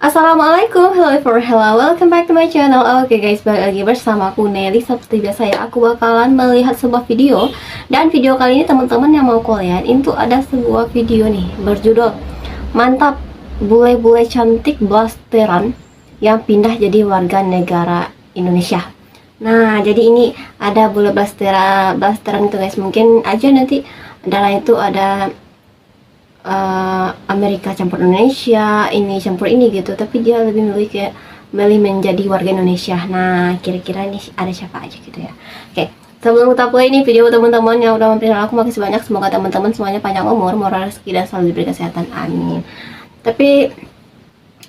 Assalamualaikum, hello, welcome back to my channel. Oke guys, balik lagi bersama aku Nelly. Seperti biasa ya, aku bakalan melihat sebuah video. Dan video kali ini teman-teman yang mau kalian itu ada sebuah video nih berjudul Mantap, bule-bule cantik blasteran yang pindah jadi warga negara Indonesia. Nah, jadi ini ada bule blasteran itu guys. Mungkin aja nanti adalah itu ada Amerika campur Indonesia, ini campur ini gitu, tapi dia lebih milih menjadi warga Indonesia. Nah, kira-kira ini ada siapa aja gitu ya. Oke, sebelum kita play ini video, teman-teman yang udah mampir aku, makasih banyak. Semoga teman-teman semuanya panjang umur, murah rezeki, dan selalu diberi kesehatan, amin. Tapi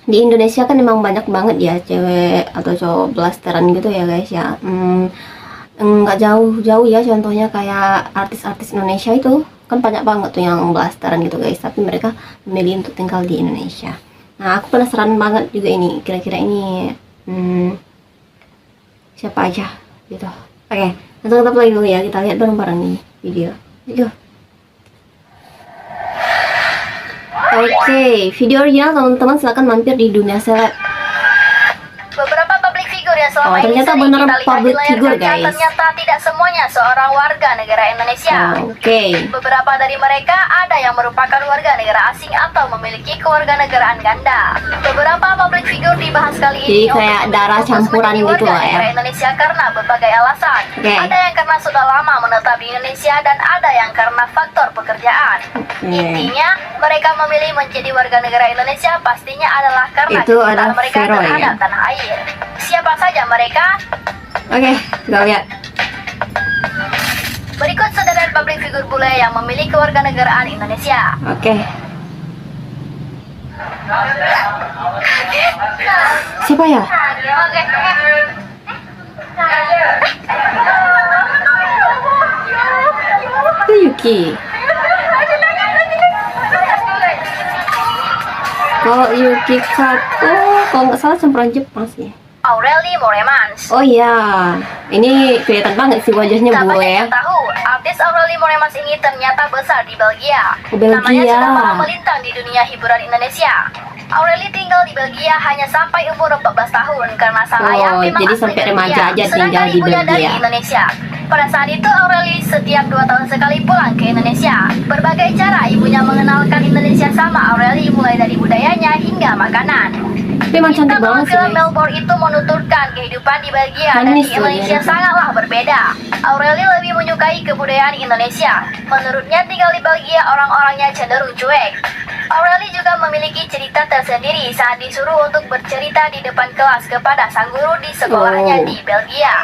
di Indonesia kan emang banyak banget ya cewek atau cowok blasteran gitu ya guys ya. Nggak jauh-jauh ya, contohnya kayak artis-artis Indonesia itu kan banyak banget tuh yang blasteran gitu guys, tapi mereka memilih untuk tinggal di Indonesia. Nah, aku penasaran banget juga ini, kira-kira ini siapa aja gitu. Oke, langsung kita play dulu ya, kita lihat bareng-bareng nih video. Oke, video original teman-teman, silahkan mampir di dunia seleb. Beberapa public figure yang selama ini ternyata sering beneran kita lihat public di layar figure, kaca, guys. ternyata tidak semuanya seorang warga negara Indonesia. Oke. Beberapa dari mereka ada yang merupakan warga negara asing atau memiliki kewarganegaraan ganda. Beberapa public figure dibahas kali Jadi ini kayak untuk darah fokus campuran menjadi gitu warga lah ya. negara Indonesia karena berbagai alasan. Oke. Ada yang karena sudah lama menetap di Indonesia dan ada yang karena faktor pekerjaan. Intinya mereka memilih menjadi warga negara Indonesia pastinya adalah karena Itu kecintaan ada mereka Vero ya. terhadap tanah air. Siapa saja mereka? Oke, kita lihat. Berikut sederet public figure bule yang memiliki kewarganegaraan Indonesia. Oke. Siapa ya? Itu Yuki. Kalau Yuki Kato, kalau nggak salah campuran Jepang sih. Aurelie Moremans. Oh iya, ini kelihatan banget sih wajahnya Tak bule banyak ya. yang tahu, artis Aurelie Moremans ini ternyata besar di Belgia. Oh, Belgia. Namanya sudah lama melintang di dunia hiburan Indonesia. Aurelie tinggal di Belgia hanya sampai umur 14 tahun karena sang ayah memang jadi asli sampai Belgia, remaja aja sedangkan tinggal di ibunya dari Belgia. Indonesia. Pada saat itu Aurelie setiap 2 tahun sekali pulang ke Indonesia. Berbagai cara ibunya mengenalkan Indonesia sama Aurelie, mulai dari budayanya hingga makanan. Tapi emang cantik Bintang banget sih film guys. Melbourne itu menuturkan kehidupan di Belgia dan Manis di loh Indonesia dia. sangatlah berbeda. Aurelie lebih menyukai kebudayaan Indonesia. Menurutnya tinggal di Belgia orang-orangnya cenderung cuek. Aurelie juga memiliki cerita tersendiri saat disuruh untuk bercerita di depan kelas kepada sang guru di sekolahnya di Belgia.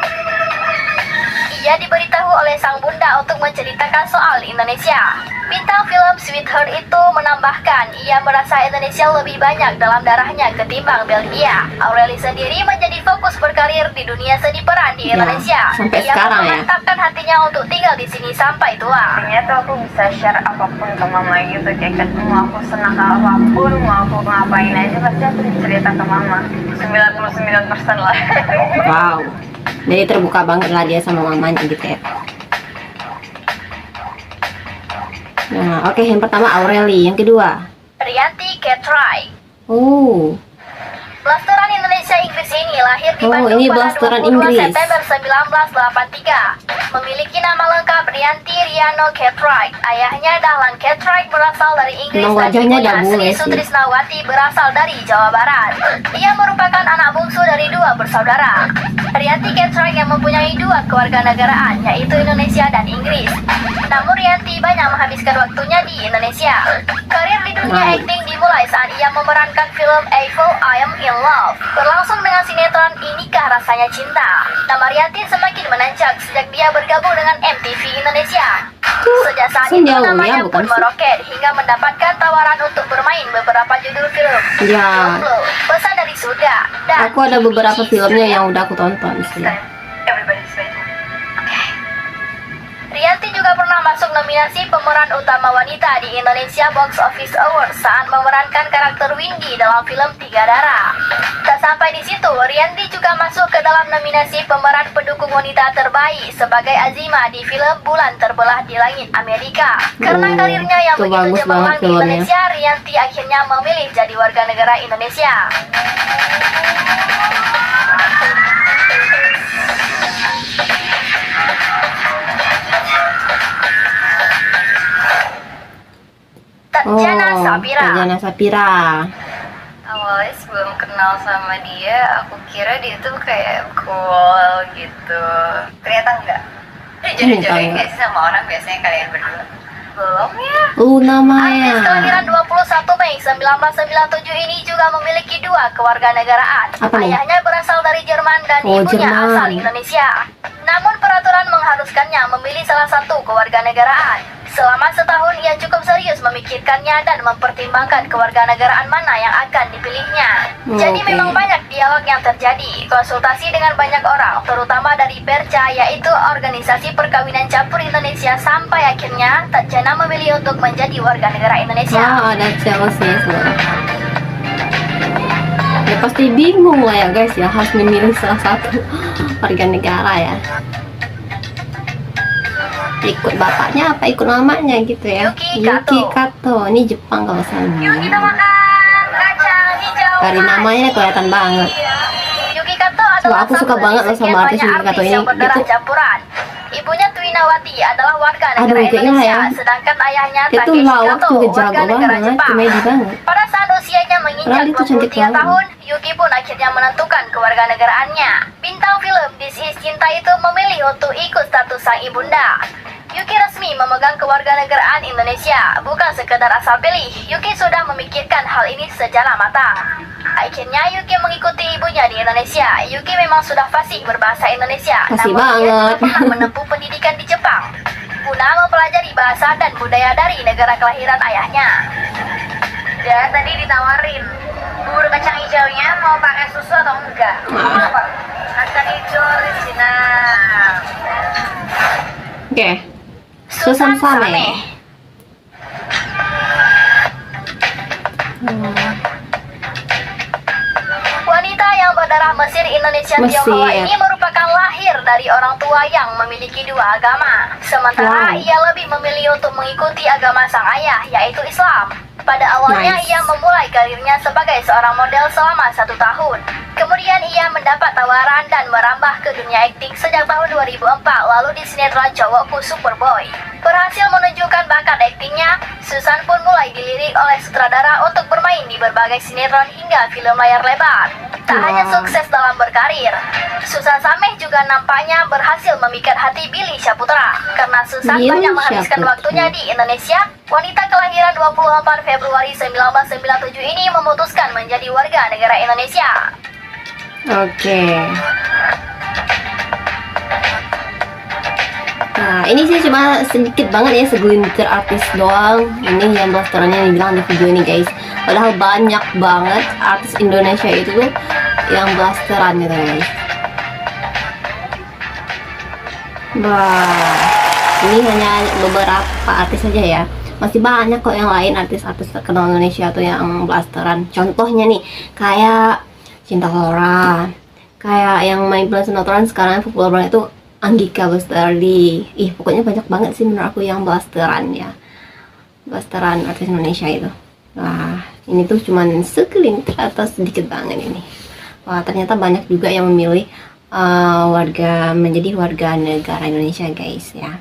Ia diberitahu oleh sang bunda untuk menceritakan soal Indonesia. Bintang film Sweetheart itu menambahkan ia merasa Indonesia lebih banyak dalam darahnya ketimbang Belgia. Aurelie sendiri menjadi fokus berkarir di dunia seni peran di Ya, Indonesia. sampai Ia sekarang ya. memantapkan hatinya untuk tinggal di sini sampai tua. Ternyata aku bisa share apapun ke mama gitu, kayak mau aku senang apapun, mau aku ngapain aja pasti aku cerita ke mama. 99% lah. Wow. Jadi terbuka banget lah dia sama mamanya gitu ya. Nah, oke, yang pertama Aurelie, yang kedua. Rianti Ketrai. Oh, Blasteran Indonesia Inggris ini lahir di Oh, Bandung ini pada blasteran 22 Inggris. September 1983. Memiliki nama lengkap Rianti Riano Cartwright. Ayahnya Dahlan Cartwright berasal dari Inggris Emang dan wajahnya ibunya dah bule Sri sih. Sutrisnawati berasal dari Jawa Barat. Ia merupakan anak bungsu dari 2 bersaudara. Rianti Cartwright yang mempunyai 2 kewarganegaraan, yaitu Indonesia dan Inggris. Namun Rianti banyak menghabiskan waktunya di Indonesia. Karir di dunia Wow. akting dimulai saat ia memerankan film Eiffel I Am in Love, berlangsung dengan sinetron Inikah Rasanya Cinta. Nama Rianti semakin menancap sejak dia bergabung dengan MTV Indonesia. Sejak saat itu sejauh ya, namanya bukan pun sih? meroket hingga mendapatkan tawaran untuk bermain beberapa judul film. Ya. Jomblo, Pesan dari Surga, dan aku ada beberapa Biji filmnya Surya. yang udah aku tonton sih. Everybody's waiting. Rianti juga pernah masuk nominasi pemeran utama wanita di Indonesia Box Office Awards saat memerankan karakter Windy dalam film Tiga Darah. Tak sampai di situ, Rianti juga masuk ke dalam nominasi pemeran pendukung wanita terbaik sebagai Azima di film Bulan Terbelah di Langit Amerika. Karena karirnya yang itu begitu bagus cemerlang banget di filmnya. Indonesia, Rianti akhirnya memilih jadi warga negara Indonesia. Tatjana Sapira. Tatjana Sapira. Awalnya sebelum kenal sama dia, aku kira dia tuh kayak cool gitu. Ternyata enggak. Jujur-jujur enggak. sih sama orang biasanya kalian berdua. Belum ya? Luna Artis Maya. kelahiran 21 Mei 1997 ini juga memiliki 2 kewarganegaraan. Apa nih? Ayahnya berasal dari Jerman dan Oh, ibunya Jerman. asal Indonesia. Namun peraturan mengharuskannya memilih salah satu kewarganegaraan. Selama setahun ia cukup serius memikirkannya dan mempertimbangkan kewarganegaraan mana yang akan dipilihnya. Jadi Oke. memang banyak dialog yang terjadi, konsultasi dengan banyak orang, terutama dari Perca, yaitu organisasi perkawinan campur Indonesia, sampai akhirnya Tatjana memilih untuk menjadi warga negara Indonesia. Wah, ada Chelsea semua. Ya pasti bingung lah ya guys ya, harus memilih salah satu warga negara ya. Ikut bapaknya apa ikut mamanya gitu ya. Yuki Kato. Ini Jepang kalau salah. Yuk kita makan kacang hijau. Dari namanya kelihatan banget. Yuki Kato Wah, adalah aku suka satu banget dari loh sama sekian artis banyak Yuki Kato ini. yang berdarah Itu- campuran. Ibunya Twinawati adalah warga Aduh, negara kayaknya Indonesia, ya. sedangkan ayahnya Dia tuh Takeshi lawak Kato, juga warga jago negara banget, Jepang. komedi banget. Pada saat usianya menginjak Padahal itu cantik 23 banget. tahun, Yuki pun akhirnya menentukan kewarganegaraannya. Bintang film This Is Cinta itu memilih untuk ikut status sang ibunda. Yuki resmi memegang kewarganegaraan Indonesia, bukan sekedar asal pilih. Yuki sudah memikirkan hal ini sejala mata. Akhirnya Yuki mengikuti ibunya di Indonesia. Yuki memang sudah fasih berbahasa Indonesia, Fasih namun dia banget. tidak pernah menempuh pendidikan di Jepang guna mempelajari bahasa dan budaya dari negara kelahiran ayahnya. Dia tadi ditawarin bubur kacang hijaunya mau pakai susu atau enggak? Apa? Kacang hijau original. Oke. Susan Same. Wanita yang berdarah Mesir, Indonesia, Mesir. Tionghoa ini merupakan lahir dari orang tua yang memiliki 2 agama. Sementara Wow. ia lebih memilih untuk mengikuti agama sang ayah, yaitu Islam. Pada awalnya Nice. ia memulai karirnya sebagai seorang model selama 1 tahun. Kemudian ia mendapat tawaran dan merambah ke dunia akting sejak tahun 2004, lalu di sinetron Cowokku Superboy. Berhasil menunjukkan bakat aktingnya, Susan pun mulai dilirik oleh sutradara untuk bermain di berbagai sinetron hingga film layar lebar. Tak hanya Wow. sukses dalam berkarir, Susan Sameh juga nampaknya berhasil memikat hati Billy Syahputra. Karena Susan Billy banyak menghabiskan Syahputra. waktunya di Indonesia, wanita kelahiran 24 Februari 1997 ini memutuskan menjadi warga negara Indonesia. Oke. Nah, ini sih cuma sedikit banget ya, segelintir artis doang. Ini yang blasterannya dibilang di video ini guys. Padahal banyak banget artis Indonesia itu tuh yang blasteran gitu guys. Wah, ini hanya beberapa artis saja ya. Masih banyak kok yang lain artis-artis terkenal Indonesia tuh yang blasteran. Contohnya nih, kayak Cinta Laura, kayak yang main film sinetron sekarang yang populer banget itu Anggika Lestari. Ih, pokoknya banyak banget sih menurut aku yang blasteran ya. Blasteran artis Indonesia itu. Wah, ini tuh cuman segelintir atau sedikit banget ini. Wah, ternyata banyak juga yang memilih menjadi warga negara Indonesia guys ya.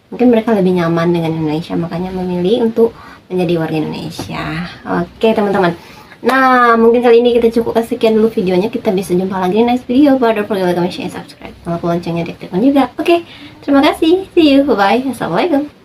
Mungkin mereka lebih nyaman dengan Indonesia, makanya memilih untuk menjadi warga Indonesia. Oke teman-teman, nah mungkin kali ini kita cukupkan sekian dulu videonya. Kita bisa jumpa lagi di next video. Pada like, comment, share, subscribe, kalau loncengnya diaktifkan juga. Oke, terima kasih, see you, bye bye, assalamualaikum.